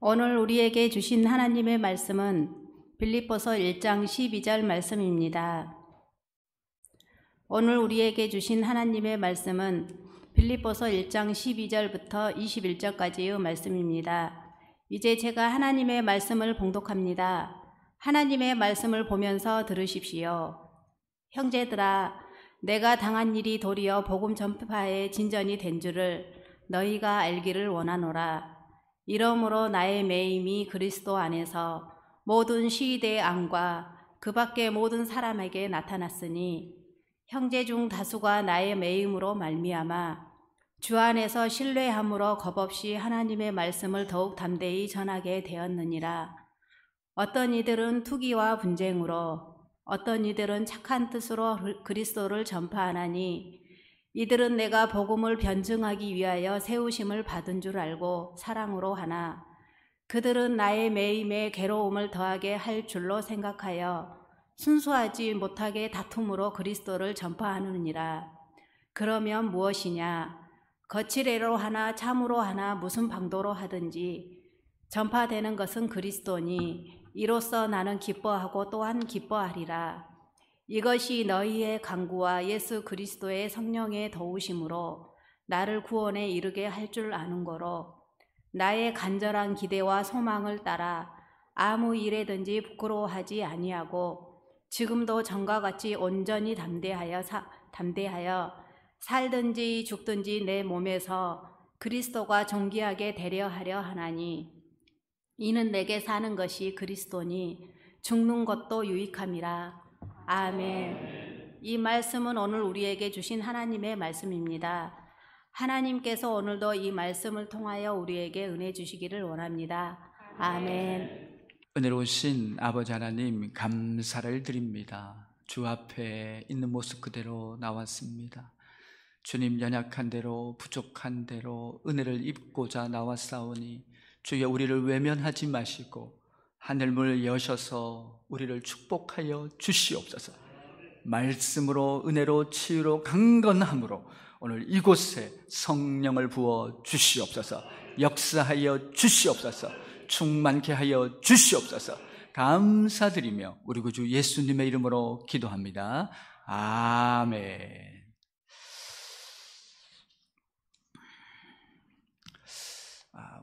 오늘 우리에게 주신 하나님의 말씀은 빌립보서 1장 12절 말씀입니다. 오늘 우리에게 주신 하나님의 말씀은 빌립보서 1장 12절부터 21절까지의 말씀입니다. 이제 제가 하나님의 말씀을 봉독합니다. 하나님의 말씀을 보면서 들으십시오. 형제들아, 내가 당한 일이 도리어 복음 전파의 진전이 된 줄을 너희가 알기를 원하노라. 이러므로 나의 매임이 그리스도 안에서 모든 시대의 안과 그 밖의 모든 사람에게 나타났으니 형제 중 다수가 나의 매임으로 말미암아 주 안에서 신뢰함으로 겁없이 하나님의 말씀을 더욱 담대히 전하게 되었느니라. 어떤 이들은 투기와 분쟁으로, 어떤 이들은 착한 뜻으로 그리스도를 전파하나니 이들은 내가 복음을 변증하기 위하여 세우심을 받은 줄 알고 사랑으로 하나 그들은 나의 매임에 괴로움을 더하게 할 줄로 생각하여 순수하지 못하게 다툼으로 그리스도를 전파하느니라. 그러면 무엇이냐? 거칠애로 하나 참으로 하나 무슨 방도로 하든지 전파되는 것은 그리스도니 이로써 나는 기뻐하고 또한 기뻐하리라. 이것이 너희의 간구와 예수 그리스도의 성령의 도우심으로 나를 구원에 이르게 할 줄 아는 거로 나의 간절한 기대와 소망을 따라 아무 일에든지 부끄러워하지 아니하고 지금도 전과 같이 온전히 담대하여 살든지 죽든지 내 몸에서 그리스도가 존귀하게 되려 하려 하나니 이는 내게 사는 것이 그리스도니 죽는 것도 유익함이라. 아멘. 이 말씀은 오늘 우리에게 주신 하나님의 말씀입니다. 하나님께서 오늘도 이 말씀을 통하여 우리에게 은혜 주시기를 원합니다. 아멘. 은혜로우신 아버지 하나님, 감사를 드립니다. 주 앞에 있는 모습 그대로 나왔습니다. 주님, 연약한 대로 부족한 대로 은혜를 입고자 나왔사오니 주여, 우리를 외면하지 마시고 하늘문을 여셔서 우리를 축복하여 주시옵소서. 말씀으로, 은혜로, 치유로, 강건함으로 오늘 이곳에 성령을 부어 주시옵소서. 역사하여 주시옵소서. 충만케 하여 주시옵소서. 감사드리며 우리 구주 예수님의 이름으로 기도합니다. 아멘.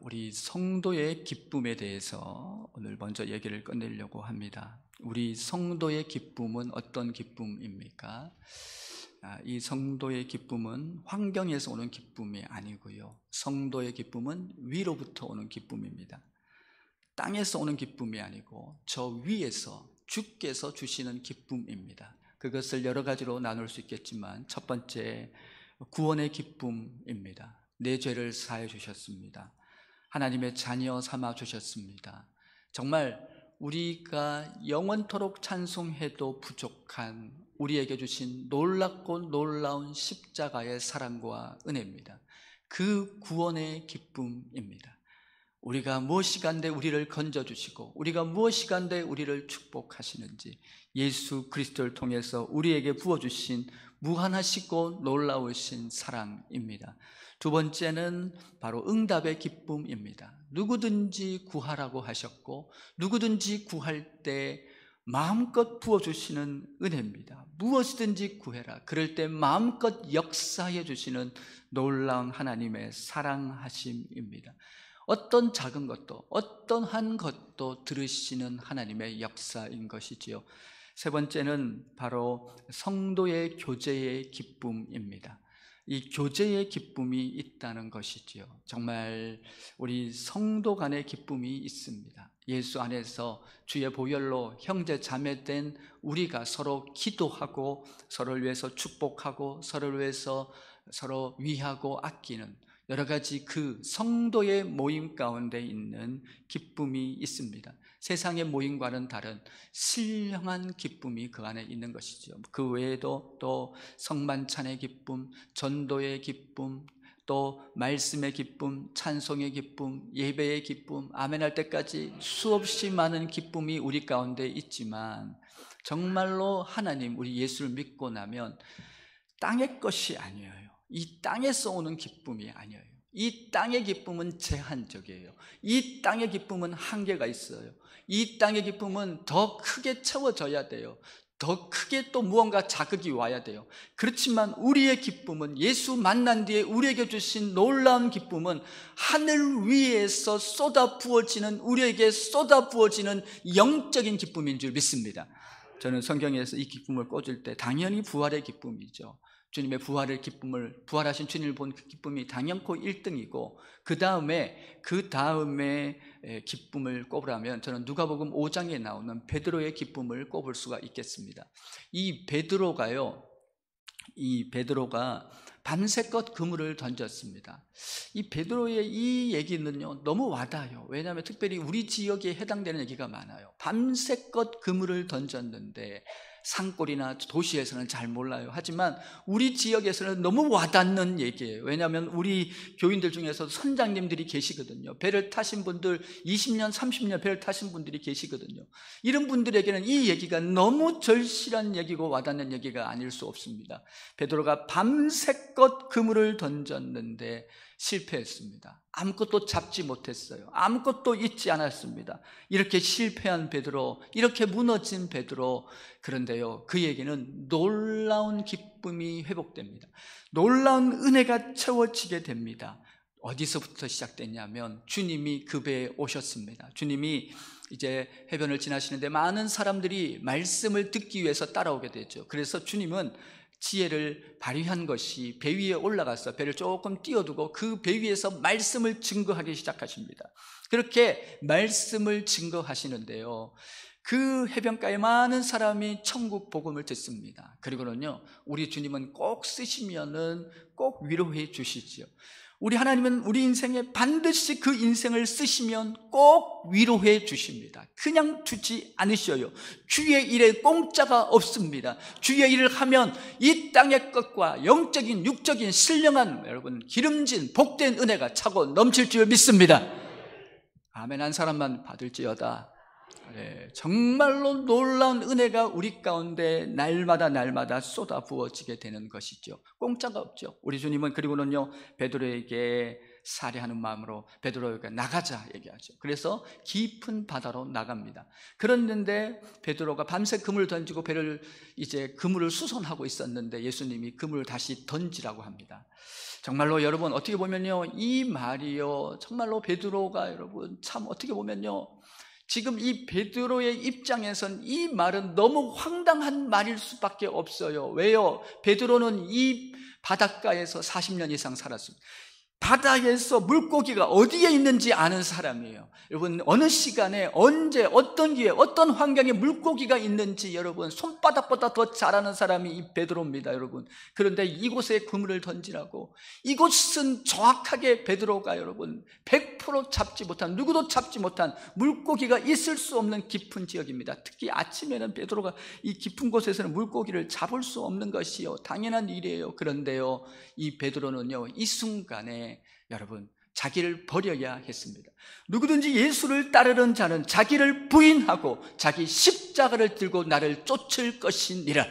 우리 성도의 기쁨에 대해서 오늘 먼저 얘기를 꺼내려고 합니다. 우리 성도의 기쁨은 어떤 기쁨입니까? 이 성도의 기쁨은 환경에서 오는 기쁨이 아니고요. 성도의 기쁨은 위로부터 오는 기쁨입니다. 땅에서 오는 기쁨이 아니고 저 위에서 주께서 주시는 기쁨입니다. 그것을 여러 가지로 나눌 수 있겠지만 첫 번째, 구원의 기쁨입니다. 내 죄를 사해 주셨습니다. 하나님의 자녀 삼아 주셨습니다. 정말 우리가 영원토록 찬송해도 부족한 우리에게 주신 놀랍고 놀라운 십자가의 사랑과 은혜입니다. 그 구원의 기쁨입니다. 우리가 무엇이 간데 우리를 건져주시고 우리가 무엇이 간데 우리를 축복하시는지 예수 그리스도를 통해서 우리에게 부어주신 무한하시고 놀라우신 사랑입니다. 두 번째는 바로 응답의 기쁨입니다. 누구든지 구하라고 하셨고 누구든지 구할 때 마음껏 부어주시는 은혜입니다. 무엇이든지 구해라. 그럴 때 마음껏 역사해 주시는 놀라운 하나님의 사랑하심입니다. 어떤 작은 것도 어떠한 것도 들으시는 하나님의 역사인 것이지요. 세 번째는 바로 성도의 교제의 기쁨입니다. 이 교제의 기쁨이 있다는 것이지요. 정말 우리 성도 간의 기쁨이 있습니다. 예수 안에서 주의 보혈로 형제 자매된 우리가 서로 기도하고 서로를 위해서 축복하고 서로를 위해서 서로 위하고 아끼는 여러 가지 그 성도의 모임 가운데 있는 기쁨이 있습니다. 세상의 모임과는 다른 신령한 기쁨이 그 안에 있는 것이죠. 그 외에도 또 성만찬의 기쁨, 전도의 기쁨, 또 말씀의 기쁨, 찬송의 기쁨, 예배의 기쁨, 아멘할 때까지 수없이 많은 기쁨이 우리 가운데 있지만 정말로 하나님, 우리 예수를 믿고 나면 땅의 것이 아니에요. 이 땅에서 오는 기쁨이 아니에요. 이 땅의 기쁨은 제한적이에요. 이 땅의 기쁨은 한계가 있어요. 이 땅의 기쁨은 더 크게 채워져야 돼요. 더 크게 또 무언가 자극이 와야 돼요. 그렇지만 우리의 기쁨은, 예수 만난 뒤에 우리에게 주신 놀라운 기쁨은 하늘 위에서 우리에게 쏟아 부어지는 영적인 기쁨인 줄 믿습니다. 저는 성경에서 이 기쁨을 꽂을 때 당연히 부활의 기쁨이죠. 주님의 부활하신 주님을 본 그 기쁨이 당연코 1등이고, 그 다음에 기쁨을 꼽으라면 저는 누가복음 5장에 나오는 베드로의 기쁨을 꼽을 수가 있겠습니다. 이 베드로가 밤새껏 그물을 던졌습니다. 이 베드로의 이 얘기는요, 너무 와닿아요. 왜냐하면 특별히 우리 지역에 해당되는 얘기가 많아요. 밤새껏 그물을 던졌는데 산골이나 도시에서는 잘 몰라요. 하지만 우리 지역에서는 너무 와닿는 얘기예요. 왜냐하면 우리 교인들 중에서 선장님들이 계시거든요. 배를 타신 분들, 20년, 30년 배를 타신 분들이 계시거든요. 이런 분들에게는 이 얘기가 너무 절실한 얘기고 와닿는 얘기가 아닐 수 없습니다. 베드로가 밤새껏 그물을 던졌는데 실패했습니다. 아무것도 잡지 못했어요. 아무것도 잊지 않았습니다. 이렇게 실패한 베드로, 이렇게 무너진 베드로, 그런데요, 그에게는 놀라운 기쁨이 회복됩니다. 놀라운 은혜가 채워지게 됩니다. 어디서부터 시작됐냐면 주님이 그 배에 오셨습니다. 주님이 이제 해변을 지나시는데 많은 사람들이 말씀을 듣기 위해서 따라오게 되죠. 그래서 주님은 지혜를 발휘한 것이 배 위에 올라가서 배를 조금 띄워두고 그 배 위에서 말씀을 증거하기 시작하십니다. 그렇게 말씀을 증거하시는데요, 그 해변가에 많은 사람이 천국 복음을 듣습니다. 그리고는요, 우리 주님은 꼭 쓰시면은 꼭 위로해 주시죠. 우리 하나님은 우리 인생에 반드시 그 인생을 쓰시면 꼭 위로해 주십니다. 그냥 두지 않으셔요. 주의 일에 공짜가 없습니다. 주의 일을 하면 이 땅의 것과 영적인, 육적인, 신령한, 여러분, 기름진 복된 은혜가 차고 넘칠 줄 믿습니다. 아멘 한 사람만 받을지어다. 네, 정말로 놀라운 은혜가 우리 가운데 날마다 쏟아 부어지게 되는 것이죠. 공짜가 없죠. 우리 주님은 그리고는요, 베드로에게 살해하는 마음으로 베드로에게 나가자 얘기하죠. 그래서 깊은 바다로 나갑니다. 그랬는데 베드로가 밤새 그물을 던지고 그물을 수선하고 있었는데 예수님이 그물을 다시 던지라고 합니다. 정말로 여러분, 어떻게 보면요, 이 말이요, 정말로 베드로가 여러분 참 어떻게 보면요, 지금 이 베드로의 입장에선 이 말은 너무 황당한 말일 수밖에 없어요. 왜요? 베드로는 이 바닷가에서 40년 이상 살았습니다. 바다에서 물고기가 어디에 있는지 아는 사람이에요. 여러분, 어느 시간에, 언제, 어떤 기회, 어떤 환경에 물고기가 있는지 여러분 손바닥보다 더 잘 아는 사람이 이 베드로입니다, 여러분. 그런데 이곳에 그물을 던지라고, 이곳은 정확하게 베드로가 여러분 100% 잡지 못한, 누구도 잡지 못한 물고기가 있을 수 없는 깊은 지역입니다. 특히 아침에는 베드로가 이 깊은 곳에서는 물고기를 잡을 수 없는 것이요, 당연한 일이에요. 그런데요, 이 베드로는요, 이 순간에 여러분 자기를 버려야 했습니다. 누구든지 예수를 따르는 자는 자기를 부인하고 자기 십자가를 들고 나를 쫓을 것이니라.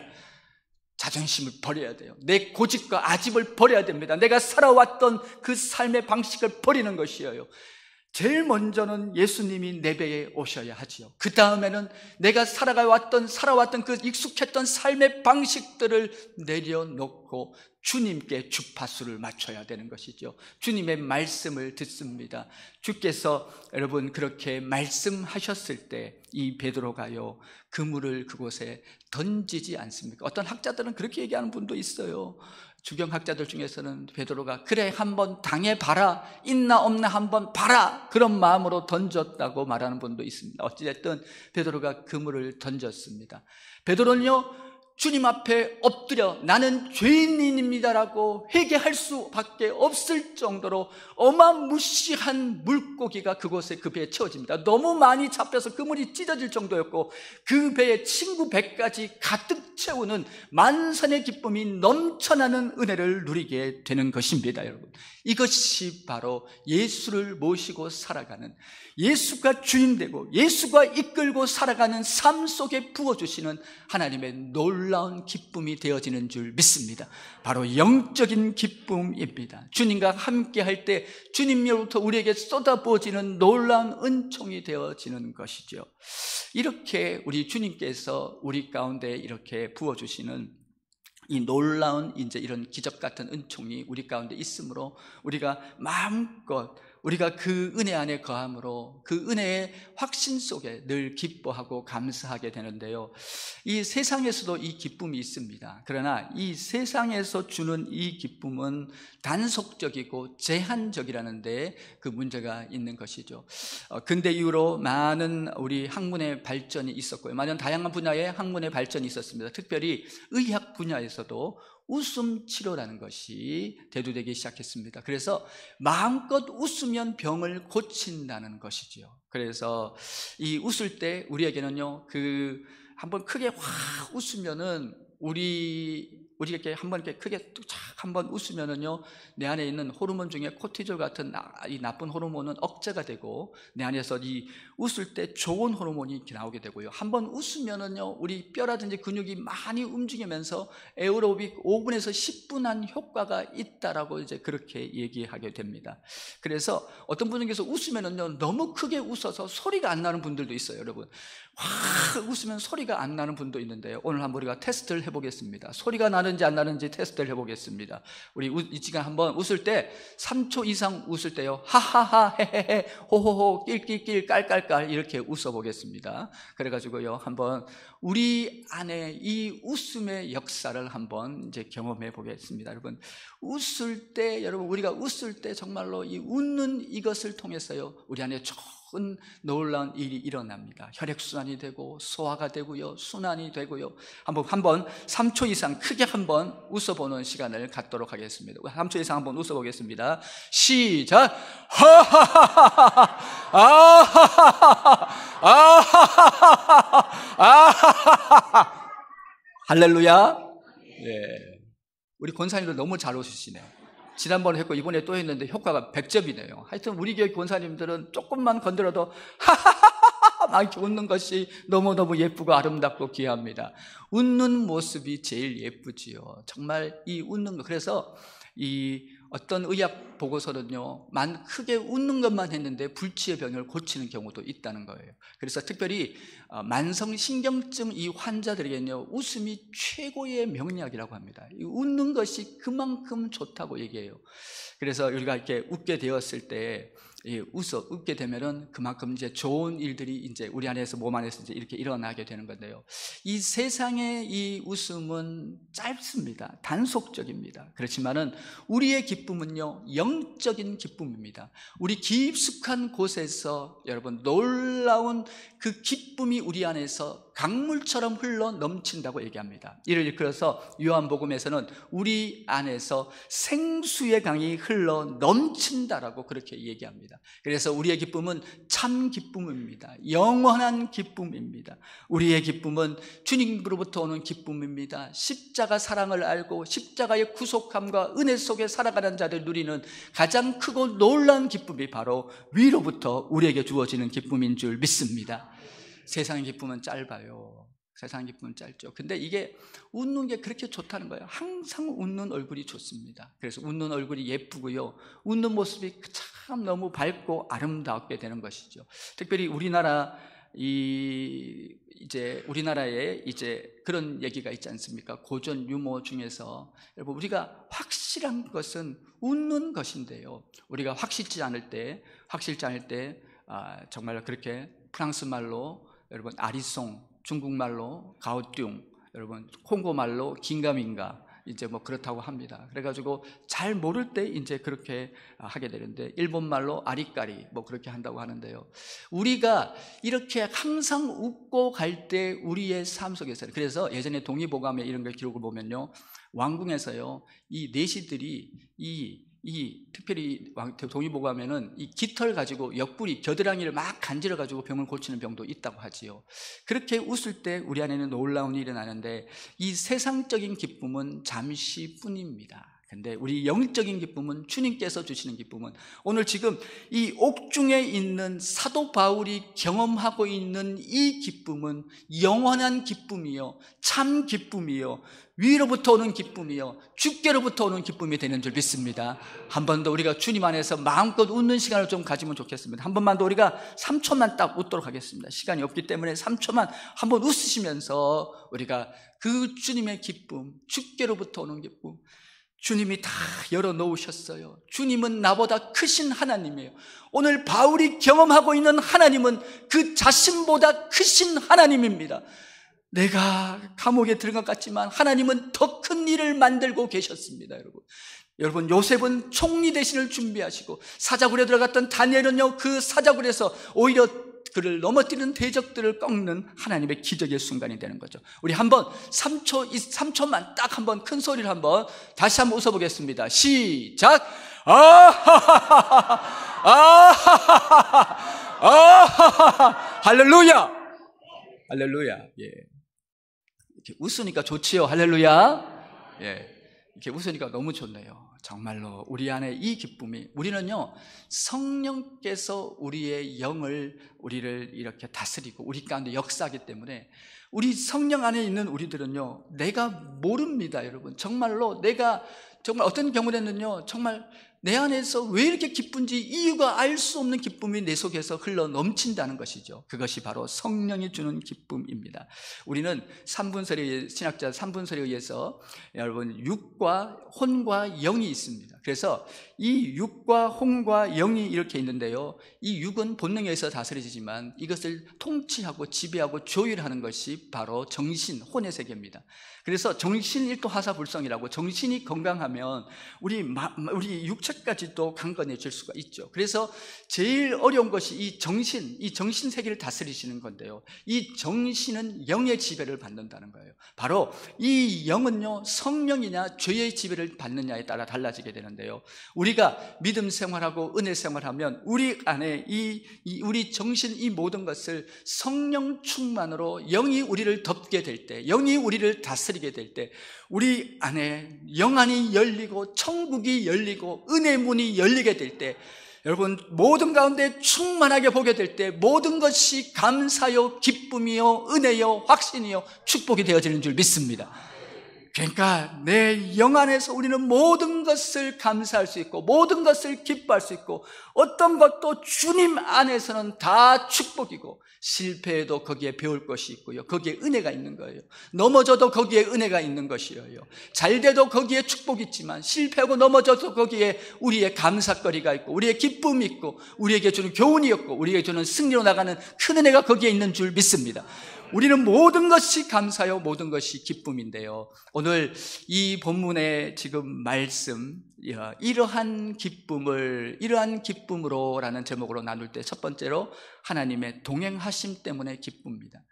자존심을 버려야 돼요. 내 고집과 아집을 버려야 됩니다. 내가 살아왔던 그 삶의 방식을 버리는 것이에요. 제일 먼저는 예수님이 내 배에 오셔야 하지요. 그 다음에는 내가 살아왔던 그 익숙했던 삶의 방식들을 내려놓고 주님께 주파수를 맞춰야 되는 것이죠. 주님의 말씀을 듣습니다. 주께서 여러분 그렇게 말씀하셨을 때 이 베드로가요, 그물을 그곳에 던지지 않습니까? 어떤 학자들은 그렇게 얘기하는 분도 있어요. 주경학자들 중에서는 베드로가 그래 한번 당해봐라, 있나 없나 한번 봐라, 그런 마음으로 던졌다고 말하는 분도 있습니다. 어찌됐든 베드로가 그물을 던졌습니다. 베드로는요, 주님 앞에 엎드려 나는 죄인입니다라고 회개할 수밖에 없을 정도로 어마무시한 물고기가 그곳에 그 배에 채워집니다. 너무 많이 잡혀서 그물이 찢어질 정도였고 그 배에 친구 배까지 가득 채우는 만선의 기쁨이 넘쳐나는 은혜를 누리게 되는 것입니다, 여러분. 이것이 바로 예수를 모시고 살아가는, 예수가 주인 되고 예수가 이끌고 살아가는 삶 속에 부어주시는 하나님의 놀라운 놀라운 기쁨이 되어지는 줄 믿습니다. 바로 영적인 기쁨입니다. 주님과 함께 할 때 주님으로부터 우리에게 쏟아부어지는 놀라운 은총이 되어지는 것이죠. 이렇게 우리 주님께서 우리 가운데 이렇게 부어주시는 이 놀라운 이제 이런 기적 같은 은총이 우리 가운데 있으므로 우리가 마음껏 우리가 그 은혜 안에 거함으로 그 은혜의 확신 속에 늘 기뻐하고 감사하게 되는데요. 이 세상에서도 이 기쁨이 있습니다. 그러나 이 세상에서 주는 이 기쁨은 단속적이고 제한적이라는 데 그 문제가 있는 것이죠. 근대 이후로 많은 우리 학문의 발전이 있었고요. 많은 다양한 분야의 학문의 발전이 있었습니다. 특별히 의학 분야에서도 웃음 치료라는 것이 대두되기 시작했습니다. 그래서 마음껏 웃으면 병을 고친다는 것이죠. 그래서 이 웃을 때 우리에게는요, 그 한번 크게 확 웃으면은 우리가 이렇게 한번 이렇게 크게 쫙 한번 웃으면은요, 내 안에 있는 호르몬 중에 코티졸 같은 이 나쁜 호르몬은 억제가 되고 내 안에서 이 웃을 때 좋은 호르몬이 이렇게 나오게 되고요. 한번 웃으면은요, 우리 뼈라든지 근육이 많이 움직이면서 에어로빅 5분에서 10분 한 효과가 있다라고 이제 그렇게 얘기하게 됩니다. 그래서 어떤 분께서 웃으면은요, 너무 크게 웃어서 소리가 안 나는 분들도 있어요, 여러분. 확 웃으면 소리가 안 나는 분도 있는데요. 오늘 한번 우리가 테스트를 해보겠습니다. 소리가 나는지 안 나는지 테스트를 해보겠습니다. 우리 이 시간 한번 웃을 때 3초 이상 웃을 때요, 하하하, 헤헤헤, 호호호, 낄낄낄, 깔깔깔 이렇게 웃어보겠습니다. 그래가지고요, 한번 우리 안에 이 웃음의 역사를 한번 이제 경험해 보겠습니다. 여러분, 웃을 때, 여러분, 우리가 웃을 때 정말로 이 웃는 이것을 통해서요, 우리 안에 좋은 놀라운 일이 일어납니다. 혈액순환이 되고 소화가 되고요, 순환이 되고요. 한번 3초 이상 크게 한번 웃어보는 시간을 갖도록 하겠습니다. 3초 이상 한번 웃어보겠습니다. 시작. 하하하하하, 아하하하, 아하하하. 할렐루야. 네. 우리 권사님들 너무 잘 웃으시네요. 지난번에 했고 이번에 또 했는데 효과가 100점이네요. 하여튼 우리 교회 권사님들은 조금만 건드려도 하하하하 막 이렇게 웃는 것이 너무너무 예쁘고 아름답고 귀합니다. 웃는 모습이 제일 예쁘지요. 정말 이 웃는 거. 그래서 이 어떤 의학 보고서는요, 크게 웃는 것만 했는데 불치의 병을 고치는 경우도 있다는 거예요. 그래서 특별히 만성신경증 이 환자들에게는요, 웃음이 최고의 명약이라고 합니다. 웃는 것이 그만큼 좋다고 얘기해요. 그래서 우리가 이렇게 웃게 되었을 때, 웃게 되면은 그만큼 이제 좋은 일들이 이제 우리 안에서 몸 안에서 이제 이렇게 일어나게 되는 건데요. 이 세상의 이 웃음은 짧습니다. 단속적입니다. 그렇지만은 우리의 기쁨은요, 영적인 기쁨입니다. 우리 깊숙한 곳에서 여러분 놀라운 그 기쁨이 우리 안에서 강물처럼 흘러 넘친다고 얘기합니다. 이를 이끌어서 요한복음에서는 우리 안에서 생수의 강이 흘러 넘친다라고 그렇게 얘기합니다. 그래서 우리의 기쁨은 참 기쁨입니다. 영원한 기쁨입니다. 우리의 기쁨은 주님으로부터 오는 기쁨입니다. 십자가 사랑을 알고 십자가의 구속함과 은혜 속에 살아가는 자들 누리는 가장 크고 놀라운 기쁨이 바로 위로부터 우리에게 주어지는 기쁨인 줄 믿습니다. 세상의 기쁨은 짧아요. 세상의 기쁨은 짧죠. 근데 이게 웃는 게 그렇게 좋다는 거예요. 항상 웃는 얼굴이 좋습니다. 그래서 웃는 얼굴이 예쁘고요, 웃는 모습이 참 너무 밝고 아름답게 되는 것이죠. 특별히 우리나라에 이제 그런 얘기가 있지 않습니까? 고전 유머 중에서 여러분, 우리가 확실한 것은 웃는 것인데요, 우리가 확실치 않을 때 정말 그렇게 프랑스 말로 여러분 아리송, 중국말로 가오뚱, 여러분 콩고말로 긴가민가, 이제 뭐 그렇다고 합니다. 그래가지고 잘 모를 때 이제 그렇게 하게 되는데, 일본말로 아리까리 뭐 그렇게 한다고 하는데요. 우리가 이렇게 항상 웃고 갈 때 우리의 삶 속에서, 그래서 예전에 동의보감에 이런 걸 기록을 보면요, 왕궁에서요, 이 내시들이 특별히 동의보감에는 이 깃털 가지고 옆구리 겨드랑이를 막 간지러 가지고 병을 고치는 병도 있다고 하지요. 그렇게 웃을 때 우리 안에는 놀라운 일이 일어나는데, 이 세상적인 기쁨은 잠시뿐입니다. 근데 우리 영적인 기쁨은 주님께서 주시는 기쁨은 오늘 지금 이 옥중에 있는 사도 바울이 경험하고 있는 이 기쁨은 영원한 기쁨이요, 참 기쁨이요, 위로부터 오는 기쁨이요, 주께로부터 오는 기쁨이 되는 줄 믿습니다. 한 번 더 우리가 주님 안에서 마음껏 웃는 시간을 좀 가지면 좋겠습니다. 한 번만 더 우리가 3초만 딱 웃도록 하겠습니다. 시간이 없기 때문에 3초만 한번 웃으시면서 우리가 그 주님의 기쁨, 주께로부터 오는 기쁨, 주님이 다 열어놓으셨어요. 주님은 나보다 크신 하나님이에요. 오늘 바울이 경험하고 있는 하나님은 그 자신보다 크신 하나님입니다. 내가 감옥에 들어간 것 같지만 하나님은 더 큰 일을 만들고 계셨습니다. 여러분 요셉은 총리 대신을 준비하시고 사자굴에 들어갔던 다니엘은요, 그 사자굴에서 오히려 그를 넘어뜨리는 대적들을 꺾는 하나님의 기적의 순간이 되는 거죠. 우리 한번 3초만 딱 한번 큰 소리를 한번 다시 한번 웃어보겠습니다. 시작. 아하하하하, 아하하하하, 아하하하, 할렐루야, 할렐루야. 예, 이렇게 웃으니까 좋지요. 할렐루야. 예, 이렇게 웃으니까 너무 좋네요. 정말로 우리 안에 이 기쁨이, 우리는요 성령께서 우리의 영을, 우리를 이렇게 다스리고 우리 가운데 역사하기 때문에 우리 성령 안에 있는 우리들은요 내가 모릅니다. 여러분 정말로 내가 정말 어떤 경우에는요 정말 내 안에서 왜 이렇게 기쁜지 이유가 알 수 없는 기쁨이 내 속에서 흘러 넘친다는 것이죠. 그것이 바로 성령이 주는 기쁨입니다. 우리는 신학자 3분설에 의해서 여러분 육과 혼과 영이 있습니다. 그래서 이 육과 혼과 영이 이렇게 있는데요, 이 육은 본능에 의해서 다스려지지만 이것을 통치하고 지배하고 조율하는 것이 바로 정신, 혼의 세계입니다. 그래서 정신일도하사불성이라고, 정신이 건강하면 우리 육체까지도 강건해질 수가 있죠. 그래서 제일 어려운 것이 이 정신 세계를 다스리시는 건데요, 이 정신은 영의 지배를 받는다는 거예요. 바로 이 영은요 성령이냐 죄의 지배를 받느냐에 따라 달라지게 되는데요, 우리가 믿음 생활하고 은혜 생활하면 우리 안에 우리 정신, 이 모든 것을 성령 충만으로 영이 우리를 덮게 될 때, 영이 우리를 다스리게 될 때 우리 안에 영안이 열리고 천국이 열리고 은혜의 문이 열리게 될 때, 여러분 모든 가운데 충만하게 보게 될 때 모든 것이 감사요, 기쁨이요, 은혜요, 확신이요, 축복이 되어지는 줄 믿습니다. 그러니까 내 영 안에서 우리는 모든 것을 감사할 수 있고 모든 것을 기뻐할 수 있고, 어떤 것도 주님 안에서는 다 축복이고, 실패해도 거기에 배울 것이 있고요, 거기에 은혜가 있는 거예요. 넘어져도 거기에 은혜가 있는 것이에요. 잘돼도 거기에 축복이 있지만 실패하고 넘어져도 거기에 우리의 감사거리가 있고 우리의 기쁨이 있고 우리에게 주는 교훈이 있고 우리에게 주는 승리로 나가는 큰 은혜가 거기에 있는 줄 믿습니다. 우리는 모든 것이 감사요, 모든 것이 기쁨인데요, 오늘 이 본문의 지금 말씀, 이러한 기쁨으로 라는 제목으로 나눌 때 첫 번째로 하나님의 동행하심 때문에 기쁩니다.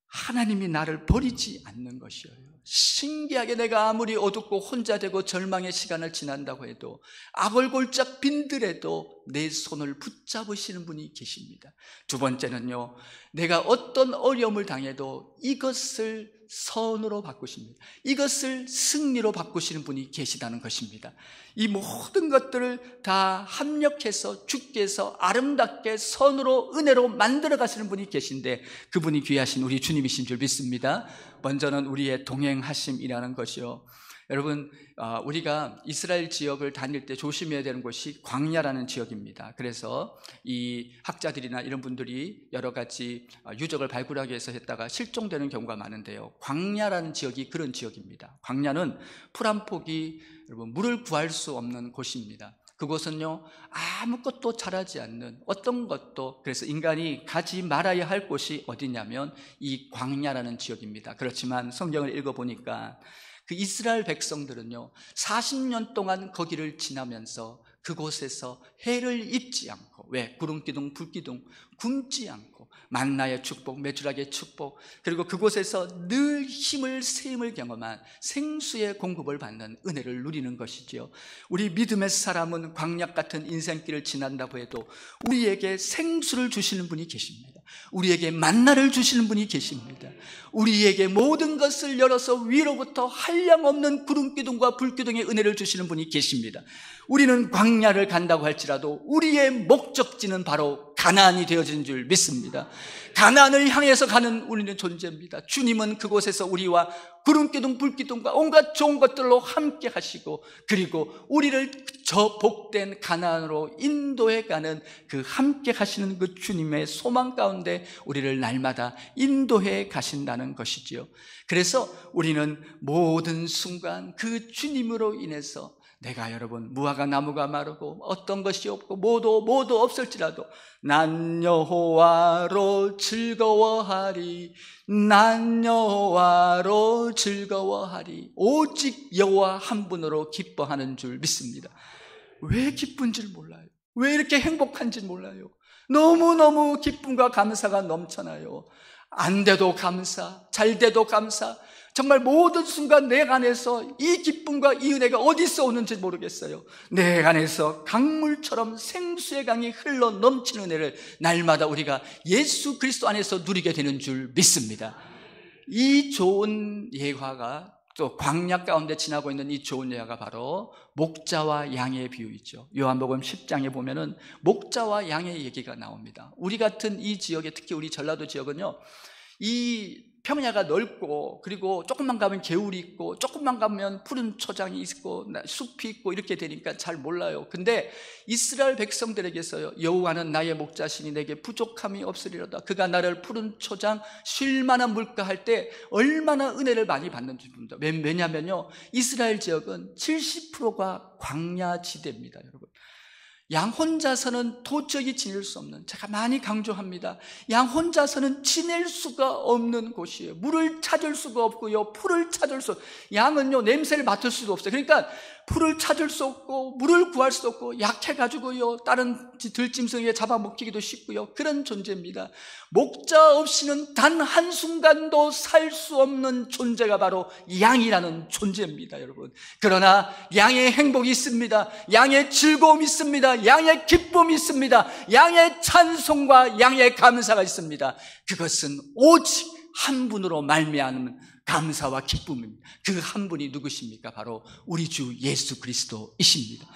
하나님이 나를 버리지 않는 것이에요. 신기하게 내가 아무리 어둡고 혼자 되고 절망의 시간을 지난다고 해도, 악을 골짝 빈들에도 내 손을 붙잡으시는 분이 계십니다. 두 번째는요, 내가 어떤 어려움을 당해도 이것을 선으로 바꾸십니다. 이것을 승리로 바꾸시는 분이 계시다는 것입니다. 이 모든 것들을 다 합력해서 주께서 아름답게 선으로, 은혜로 만들어 가시는 분이 계신데, 그분이 귀하신 우리 주님이신 줄 믿습니다. 먼저는 우리의 동행하심이라는 것이요, 여러분 우리가 이스라엘 지역을 다닐 때 조심해야 되는 곳이 광야라는 지역입니다. 그래서 이 학자들이나 이런 분들이 여러 가지 유적을 발굴하기 위해서 했다가 실종되는 경우가 많은데요, 광야라는 지역이 그런 지역입니다. 광야는 풀 한 폭이 여러분 물을 구할 수 없는 곳입니다. 그곳은요 아무것도 자라지 않는, 어떤 것도, 그래서 인간이 가지 말아야 할 곳이 어디냐면 이 광야라는 지역입니다. 그렇지만 성경을 읽어보니까 그 이스라엘 백성들은요 40년 동안 거기를 지나면서 그곳에서 해를 입지 않고, 왜? 구름기둥 불기둥 굶지 않고 만나의 축복, 메추라기의 축복, 그리고 그곳에서 늘 힘을 샘을 경험한 생수의 공급을 받는 은혜를 누리는 것이지요. 우리 믿음의 사람은 광약 같은 인생길을 지난다고 해도 우리에게 생수를 주시는 분이 계십니다. 우리에게 만나를 주시는 분이 계십니다. 우리에게 모든 것을 열어서 위로부터 한량없는 구름기둥과 불기둥의 은혜를 주시는 분이 계십니다. 우리는 광야를 간다고 할지라도 우리의 목적지는 바로 가나안이 되어진 줄 믿습니다. 가나안을 향해서 가는 우리는 존재입니다. 주님은 그곳에서 우리와 구름기둥, 불기둥과 온갖 좋은 것들로 함께 하시고, 그리고 우리를 저 복된 가나안으로 인도해 가는 그 함께 하시는 그 주님의 소망 가운데 우리를 날마다 인도해 가신다는 것이지요. 그래서 우리는 모든 순간 그 주님으로 인해서 내가 여러분 무화과 나무가 마르고 어떤 것이 없고 모두 없을지라도 난 여호와로 즐거워하리, 난 여호와로 즐거워하리, 오직 여호와 한 분으로 기뻐하는 줄 믿습니다. 왜 기쁜 줄 몰라요. 왜 이렇게 행복한지 몰라요. 너무너무 기쁨과 감사가 넘쳐나요. 안 돼도 감사, 잘 돼도 감사, 정말 모든 순간 내 안에서 이 기쁨과 이 은혜가 어디서 오는지 모르겠어요. 내 안에서 강물처럼 생수의 강이 흘러 넘치는 은혜를 날마다 우리가 예수 그리스도 안에서 누리게 되는 줄 믿습니다. 이 좋은 예화가, 또 광야 가운데 지나고 있는 이 좋은 예화가 바로 목자와 양의 비유이죠. 요한복음 10장에 보면은 목자와 양의 얘기가 나옵니다. 우리 같은 이 지역에, 특히 우리 전라도 지역은요, 이 평야가 넓고, 그리고 조금만 가면 개울이 있고, 조금만 가면 푸른 초장이 있고 숲이 있고 이렇게 되니까 잘 몰라요. 근데 이스라엘 백성들에게서요, 여호와는 나의 목자시니 내게 부족함이 없으리로다, 그가 나를 푸른 초장 쉴 만한 물가 할 때 얼마나 은혜를 많이 받는지 봅니다. 왜냐면요, 이스라엘 지역은 70%가 광야지대입니다. 여러분, 양 혼자서는 도저히 지낼 수 없는, 제가 많이 강조합니다. 양 혼자서는 지낼 수가 없는 곳이에요. 물을 찾을 수가 없고요, 풀을 찾을 수, 양은요 냄새를 맡을 수도 없어요. 그러니까 풀을 찾을 수 없고 물을 구할 수 없고 약해가지고요 다른 들짐승에게 잡아먹히기도 쉽고요, 그런 존재입니다. 목자 없이는 단 한순간도 살 수 없는 존재가 바로 양이라는 존재입니다, 여러분. 그러나 양의 행복이 있습니다. 양의 즐거움이 있습니다. 양의 기쁨이 있습니다. 양의 찬송과 양의 감사가 있습니다. 그것은 오직 한 분으로 말미암은 감사와 기쁨입니다. 그 한 분이 누구십니까? 바로 우리 주 예수 그리스도이십니다.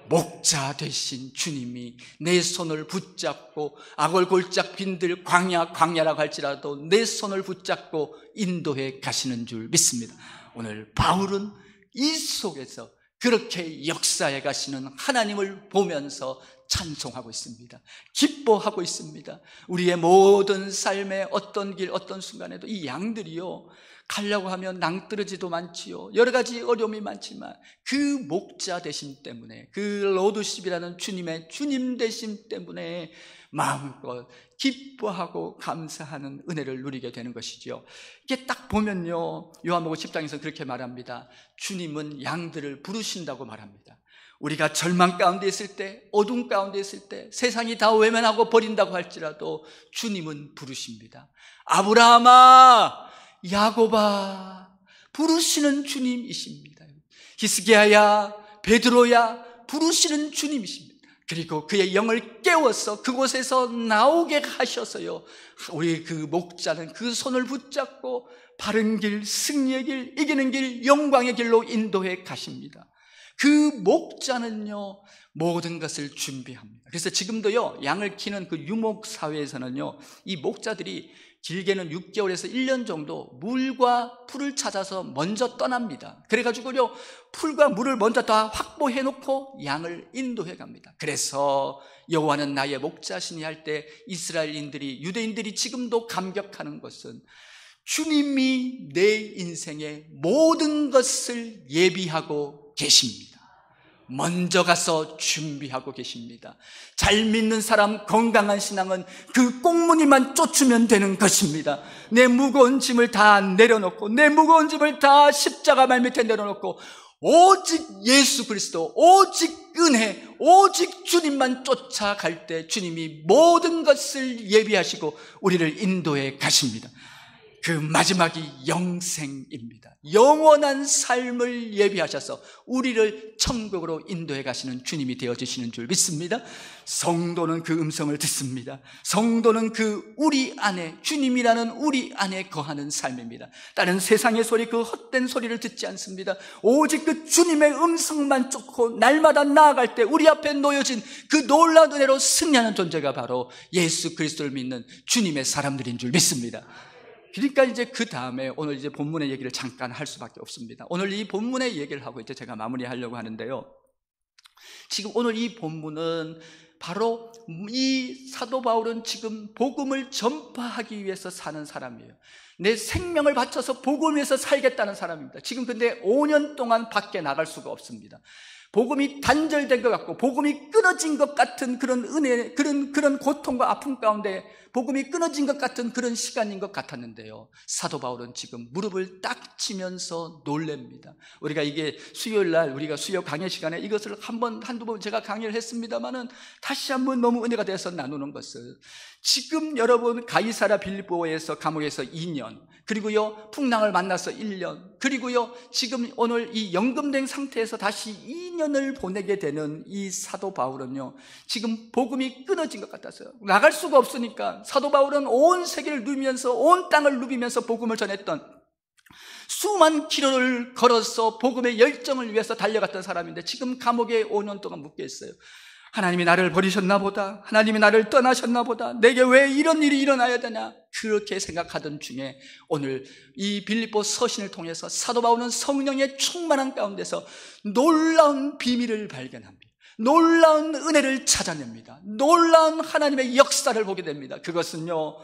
목자 되신 주님이 내 손을 붙잡고, 악을 골짝 빈들 광야라고 할지라도 내 손을 붙잡고 인도해 가시는 줄 믿습니다. 오늘 바울은 이 속에서 그렇게 역사해 가시는 하나님을 보면서 찬송하고 있습니다. 기뻐하고 있습니다. 우리의 모든 삶의 어떤 길, 어떤 순간에도 이 양들이요, 가려고 하면 낭떠러지도 많지요, 여러 가지 어려움이 많지만 그 목자 되심 때문에, 그 로드십이라는 주님의 주님 되심 때문에 마음껏 기뻐하고 감사하는 은혜를 누리게 되는 것이죠. 이게 딱 보면요, 요한복음 10장에서 그렇게 말합니다. 주님은 양들을 부르신다고 말합니다. 우리가 절망 가운데 있을 때, 어둠 가운데 있을 때, 세상이 다 외면하고 버린다고 할지라도 주님은 부르십니다. 아브라함아, 야곱아, 부르시는 주님이십니다. 히스기야야, 베드로야, 부르시는 주님이십니다. 그리고 그의 영을 깨워서 그곳에서 나오게 하셔서요, 우리 그 목자는 그 손을 붙잡고 바른 길, 승리의 길, 이기는 길, 영광의 길로 인도해 가십니다. 그 목자는요 모든 것을 준비합니다. 그래서 지금도요, 양을 키우는 그 유목사회에서는요, 이 목자들이 길게는 6개월에서 1년 정도 물과 풀을 찾아서 먼저 떠납니다. 그래가지고요, 풀과 물을 먼저 다 확보해 놓고 양을 인도해 갑니다. 그래서 여호와는 나의 목자시니 할 때 이스라엘인들이, 유대인들이 지금도 감격하는 것은 주님이 내 인생의 모든 것을 예비하고 계십니다. 먼저 가서 준비하고 계십니다. 잘 믿는 사람, 건강한 신앙은 그 꽁무니만 쫓으면 되는 것입니다. 내 무거운 짐을 다 내려놓고, 내 무거운 짐을 다 십자가 발 밑에 내려놓고 오직 예수 그리스도, 오직 은혜, 오직 주님만 쫓아갈 때 주님이 모든 것을 예비하시고 우리를 인도해 가십니다. 그 마지막이 영생입니다. 영원한 삶을 예비하셔서 우리를 천국으로 인도해 가시는 주님이 되어주시는 줄 믿습니다. 성도는 그 음성을 듣습니다. 성도는 그 우리 안에, 주님이라는 우리 안에 거하는 삶입니다. 다른 세상의 소리, 그 헛된 소리를 듣지 않습니다. 오직 그 주님의 음성만 쫓고 날마다 나아갈 때 우리 앞에 놓여진 그 놀라운 은혜로 승리하는 존재가 바로 예수 그리스도를 믿는 주님의 사람들인 줄 믿습니다. 그러니까 이제 그 다음에 오늘 이제 본문의 얘기를 잠깐 할 수밖에 없습니다. 오늘 이 본문의 얘기를 하고 이제 제가 마무리하려고 하는데요. 지금 오늘 이 본문은 바로 이 사도 바울은 지금 복음을 전파하기 위해서 사는 사람이에요. 내 생명을 바쳐서 복음을 위해서 살겠다는 사람입니다. 지금 근데 5년 동안 밖에 나갈 수가 없습니다. 복음이 단절된 것 같고 복음이 끊어진 것 같은 그런 은혜, 그런 고통과 아픔 가운데 복음이 끊어진 것 같은 그런 시간인 것 같았는데요. 사도 바울은 지금 무릎을 딱 치면서 놀랍니다. 우리가 이게 수요일 날 우리가 수요 강의 시간에 이것을 한두 번 제가 강의를 했습니다만은 다시 한번 너무 은혜가 돼서 나누는 것을, 지금 여러분 가이사랴 빌립보에서 감옥에서 2년, 그리고요 풍랑을 만나서 1년, 그리고요 지금 오늘 이 연금된 상태에서 다시 2년을 보내게 되는 이 사도 바울은요, 지금 복음이 끊어진 것 같았어요. 나갈 수가 없으니까 사도 바울은 온 세계를 누비면서, 온 땅을 누비면서 복음을 전했던, 수만 킬로를 걸어서 복음의 열정을 위해서 달려갔던 사람인데 지금 감옥에 5년 동안 묶여 있어요. 하나님이 나를 버리셨나 보다, 하나님이 나를 떠나셨나 보다, 내게 왜 이런 일이 일어나야 되냐, 그렇게 생각하던 중에 오늘 이 빌립보 서신을 통해서 사도 바울은 성령의 충만한 가운데서 놀라운 비밀을 발견합니다. 놀라운 은혜를 찾아냅니다. 놀라운 하나님의 역사를 보게 됩니다. 그것은요,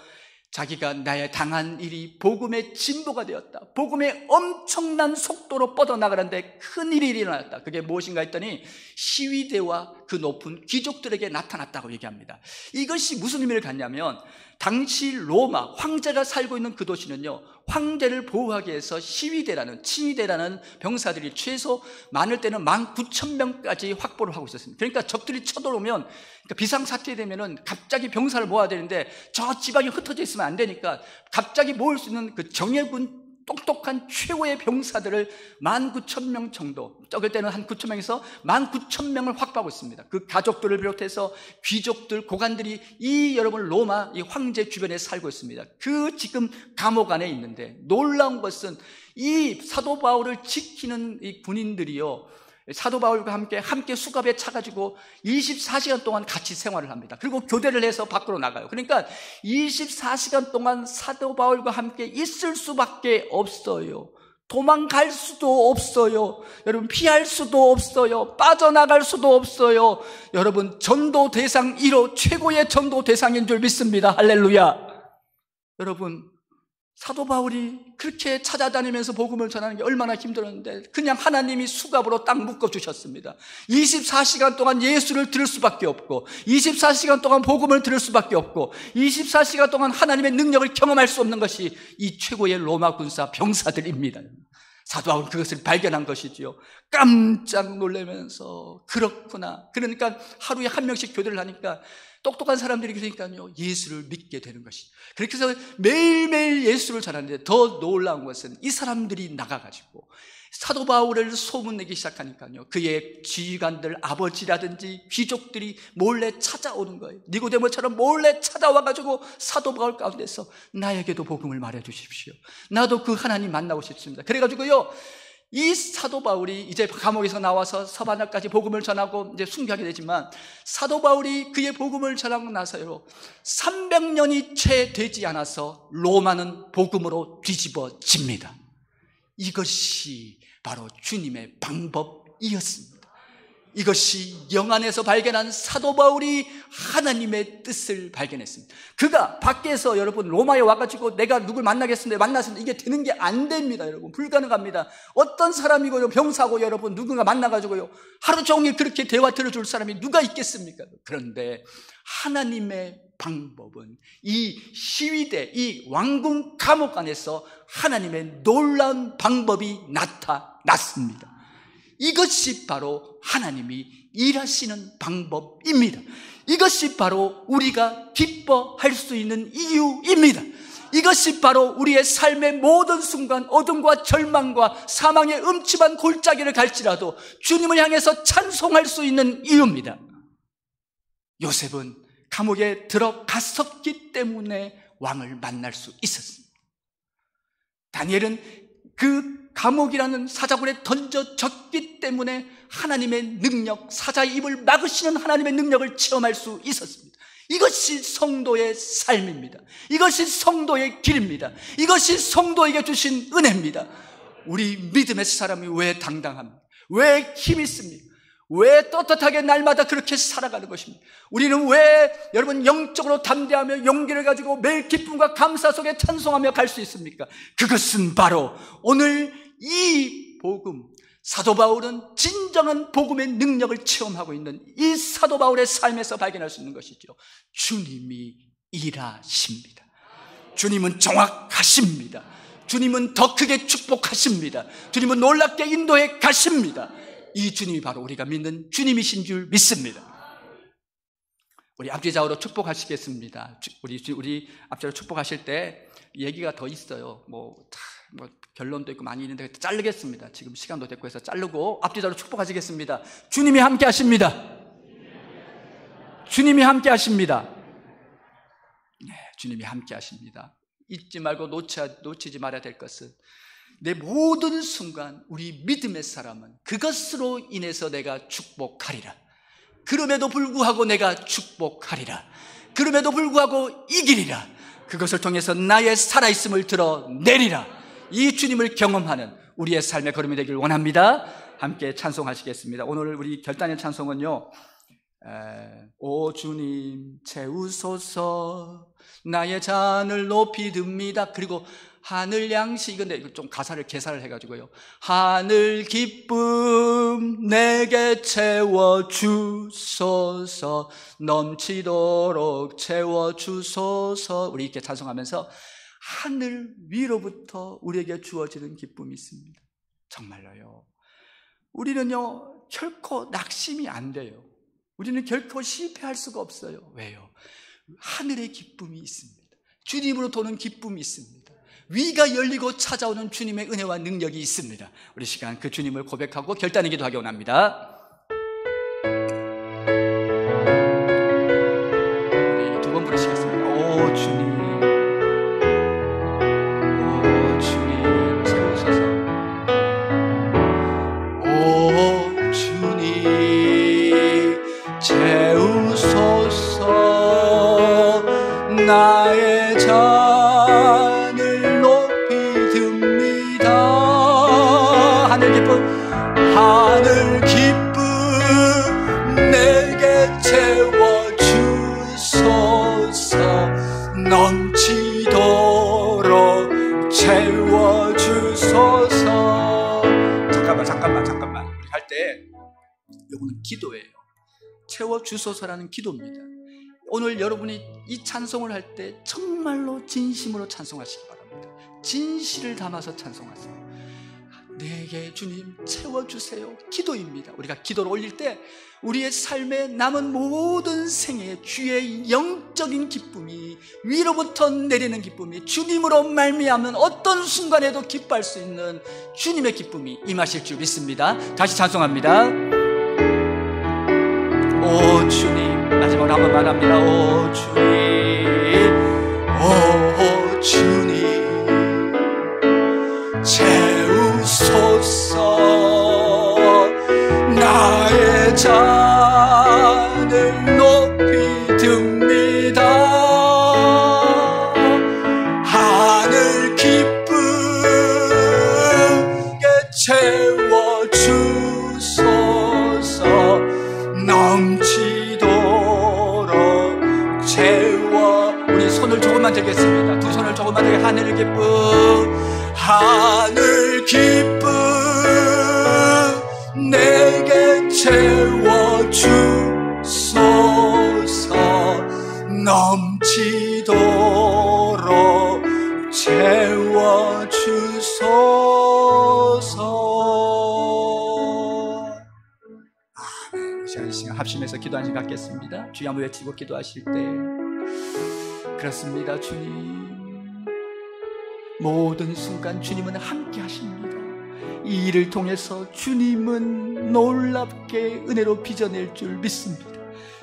자기가 나의 당한 일이 복음의 진보가 되었다, 복음의 엄청난 속도로 뻗어나가는데 큰 일이 일어났다. 그게 무엇인가 했더니 시위대와 그 높은 귀족들에게 나타났다고 얘기합니다. 이것이 무슨 의미를 갖냐면, 당시 로마 황제가 살고 있는 그 도시는요, 황제를 보호하기 위해서 친위대라는 병사들이 최소 많을 때는 19,000명까지 확보를 하고 있었습니다. 그러니까 적들이 쳐들어오면, 그러니까 비상사태 되면은 갑자기 병사를 모아야 되는데 저 지방이 흩어져 있으면 안 되니까 갑자기 모을 수 있는 그 정예군 똑똑한 최고의 병사들을 19,000명 정도, 적을 때는 한 9,000명에서 19,000명을 확보하고 있습니다. 그 가족들을 비롯해서 귀족들, 고관들이 이 여러분 로마 이 황제 주변에 살고 있습니다. 그 지금 감옥 안에 있는데, 놀라운 것은 이 사도 바울을 지키는 이 군인들이요, 사도 바울과 함께 수갑에 차가지고 24시간 동안 같이 생활을 합니다. 그리고 교대를 해서 밖으로 나가요. 그러니까 24시간 동안 사도 바울과 함께 있을 수밖에 없어요. 도망갈 수도 없어요. 여러분, 피할 수도 없어요. 빠져나갈 수도 없어요. 여러분, 전도 대상 1호, 최고의 전도 대상인 줄 믿습니다. 할렐루야. 여러분, 사도 바울이 그렇게 찾아다니면서 복음을 전하는 게 얼마나 힘들었는데 그냥 하나님이 수갑으로 딱 묶어주셨습니다. 24시간 동안 예수를 들을 수밖에 없고, 24시간 동안 복음을 들을 수밖에 없고, 24시간 동안 하나님의 능력을 경험할 수 없는 것이 이 최고의 로마 군사 병사들입니다. 사도 바울은 그것을 발견한 것이지요. 깜짝 놀라면서 그렇구나, 그러니까 하루에 한 명씩 교대를 하니까 똑똑한 사람들이 그러니까요 예수를 믿게 되는 것이. 그렇게 해서 매일매일 예수를 전하는데 더 놀라운 것은 이 사람들이 나가가지고 사도 바울을 소문내기 시작하니까요, 그의 지휘관들, 아버지라든지 귀족들이 몰래 찾아오는 거예요. 니고데모처럼 몰래 찾아와가지고 사도 바울 가운데서 나에게도 복음을 말해 주십시오, 나도 그 하나님 만나고 싶습니다. 그래가지고요, 이 사도 바울이 이제 감옥에서 나와서 서바나까지 복음을 전하고 이제 순교하게 되지만, 사도 바울이 그의 복음을 전하고 나서요 300년이 채 되지 않아서 로마는 복음으로 뒤집어집니다. 이것이 바로 주님의 방법이었습니다. 이것이 영 안에서 발견한 사도 바울이 하나님의 뜻을 발견했습니다. 그가 밖에서 여러분 로마에 와가지고 내가 누굴 만나겠습니다, 만났습니다, 이게 되는 게 안 됩니다. 여러분, 불가능합니다. 어떤 사람이고요, 병사고 여러분 누군가 만나가지고요 하루 종일 그렇게 대화 들어줄 사람이 누가 있겠습니까? 그런데 하나님의 방법은 이 시위대, 이 왕궁 감옥 안에서 하나님의 놀라운 방법이 나타났습니다. 이것이 바로 하나님이 일하시는 방법입니다. 이것이 바로 우리가 기뻐할 수 있는 이유입니다. 이것이 바로 우리의 삶의 모든 순간 어둠과 절망과 사망의 음침한 골짜기를 갈지라도 주님을 향해서 찬송할 수 있는 이유입니다. 요셉은 감옥에 들어갔었기 때문에 왕을 만날 수 있었습니다. 다니엘은 그 감옥이라는 사자굴에 던져졌기 때문에 하나님의 능력, 사자의 입을 막으시는 하나님의 능력을 체험할 수 있었습니다. 이것이 성도의 삶입니다. 이것이 성도의 길입니다. 이것이 성도에게 주신 은혜입니다. 우리 믿음의 사람이 왜 당당합니까? 왜 힘이 있습니까? 왜 떳떳하게 날마다 그렇게 살아가는 것입니까? 우리는 왜 여러분 영적으로 담대하며 용기를 가지고 매일 기쁨과 감사 속에 찬송하며 갈 수 있습니까? 그것은 바로 오늘 이 복음, 사도 바울은 진정한 복음의 능력을 체험하고 있는 이 사도 바울의 삶에서 발견할 수 있는 것이죠. 주님이 일하십니다. 주님은 정확하십니다. 주님은 더 크게 축복하십니다. 주님은 놀랍게 인도해 가십니다. 이 주님이 바로 우리가 믿는 주님이신 줄 믿습니다. 우리 앞뒤좌우로 축복하시겠습니다. 우리 앞뒤좌우로 축복하실 때 얘기가 더 있어요. 뭐 결론도 있고 많이 있는데 자르겠습니다. 지금 시간도 됐고 해서 자르고 앞뒤좌우로 축복하시겠습니다. 주님이 함께 하십니다. 주님이 함께 하십니다. 네, 주님이 함께 하십니다. 잊지 말고 놓치지 말아야 될 것은 내 모든 순간 우리 믿음의 사람은 그것으로 인해서 내가 축복하리라. 그럼에도 불구하고 내가 축복하리라. 그럼에도 불구하고 이기리라. 그것을 통해서 나의 살아있음을 드러내리라. 이 주님을 경험하는 우리의 삶의 걸음이 되길 원합니다. 함께 찬송하시겠습니다. 오늘 우리 결단의 찬송은요, 오 주님 채우소서 나의 잔을 높이 듭니다. 그리고 하늘 양식, 근데 좀 가사를 개사를 해가지고요, 하늘 기쁨 내게 채워주소서 넘치도록 채워주소서. 우리 이렇게 찬송하면서 하늘 위로부터 우리에게 주어지는 기쁨이 있습니다. 정말로요, 우리는요 결코 낙심이 안 돼요. 우리는 결코 실패할 수가 없어요. 왜요? 하늘의 기쁨이 있습니다. 주님으로 도는 기쁨이 있습니다. 위가 열리고 찾아오는 주님의 은혜와 능력이 있습니다. 우리 시간 그 주님을 고백하고 결단의 기도하기 원합니다. 우리 두 번 부르시겠습니다. 오 주님, 오 주님 채우소서. 오 주님 채우소서 나의 잔을 높이 듭니다. 하늘 기쁨 내게 채워주소서 넘치도록 채워주소서. 잠깐만 우리 할 때 이거는 기도예요. 채워주소서라는 기도입니다. 오늘 여러분이 이 찬송을 할 때 정말로 진심으로 찬송하시기 바랍니다. 진실을 담아서 찬송하세요. 내게 주님 채워주세요. 기도입니다. 우리가 기도를 올릴 때 우리의 삶에 남은 모든 생애 주의 영적인 기쁨이, 위로부터 내리는 기쁨이, 주님으로 말미암는 어떤 순간에도 기뻐할 수 있는 주님의 기쁨이 임하실 줄 믿습니다. 다시 찬송합니다. 오 주님, 마지막으로 한번 말합니다. 오 주님, 오 주님 채우소서 나의 잔을 높이 듭니다. 하늘 기쁘게 채워주소서 넘치도록 채워. 우리 손을 조금만 들겠습니다. 두 손을 조금만 들게. 하늘 기쁨 내게 채워주소서 넘치도록 채워주소서. 시간 합심해서 기도하는 시간 갖겠습니다. 주여 한번 외치고 기도하실 때 그렇습니다. 주님, 모든 순간 주님은 함께 하십니다. 이 일을 통해서 주님은 놀랍게 은혜로 빚어낼 줄 믿습니다.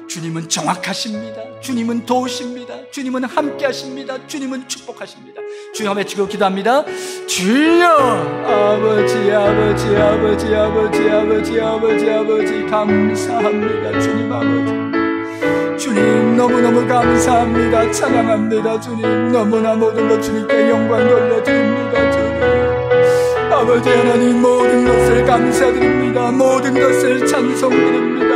주님은 정확하십니다. 주님은 도우십니다. 주님은 함께 하십니다. 주님은 축복하십니다. 주여 한번 외치고 기도합니다. 주여, 아버지 아버지 아버지 아버지 아버지 아버지 아버지 감사합니다. 주님 아버지, 주님 너무너무 감사합니다. 찬양합니다. 주님 너무나 모든 것 주님께 영광 돌려드립니다. 주님 아버지 하나님, 모든 것을 감사드립니다. 모든 것을 찬송드립니다.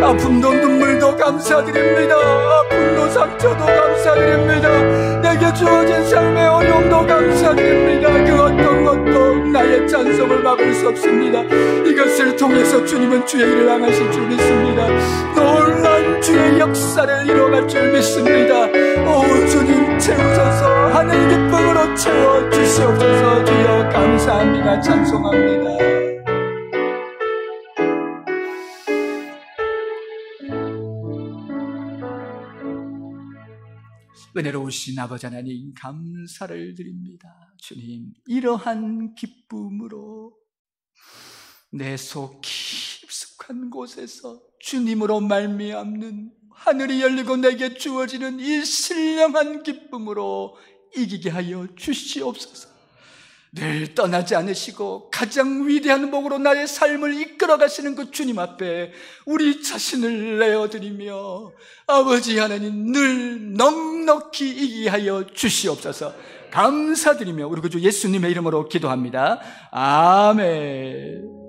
아픔도 눈물도 감사드립니다. 아픔도 상처도 감사드립니다. 내게 주어진 삶의 어려움도 감사드립니다. 그 어떤 것도 나의 찬송을 막을 수 없습니다. 이것을 통해서 주님은 주의 일을 행하실 줄 믿습니다. 놀라운 주의 역사를 이뤄갈 줄 믿습니다. 오 주님, 채우셔서 하늘 기쁨으로 채워주시옵소서. 주여 감사합니다. 찬송합니다. 은혜로우신 아버지 하나님, 감사를 드립니다. 주님, 이러한 기쁨으로 내 속 깊숙한 곳에서 주님으로 말미암는 하늘이 열리고 내게 주어지는 이 신령한 기쁨으로 이기게 하여 주시옵소서. 늘 떠나지 않으시고 가장 위대한 복으로 나의 삶을 이끌어 가시는 그 주님 앞에 우리 자신을 내어드리며 아버지 하나님, 늘 넉넉히 이기게 하여 주시옵소서. 감사드리며 우리 구주 예수님의 이름으로 기도합니다. 아멘.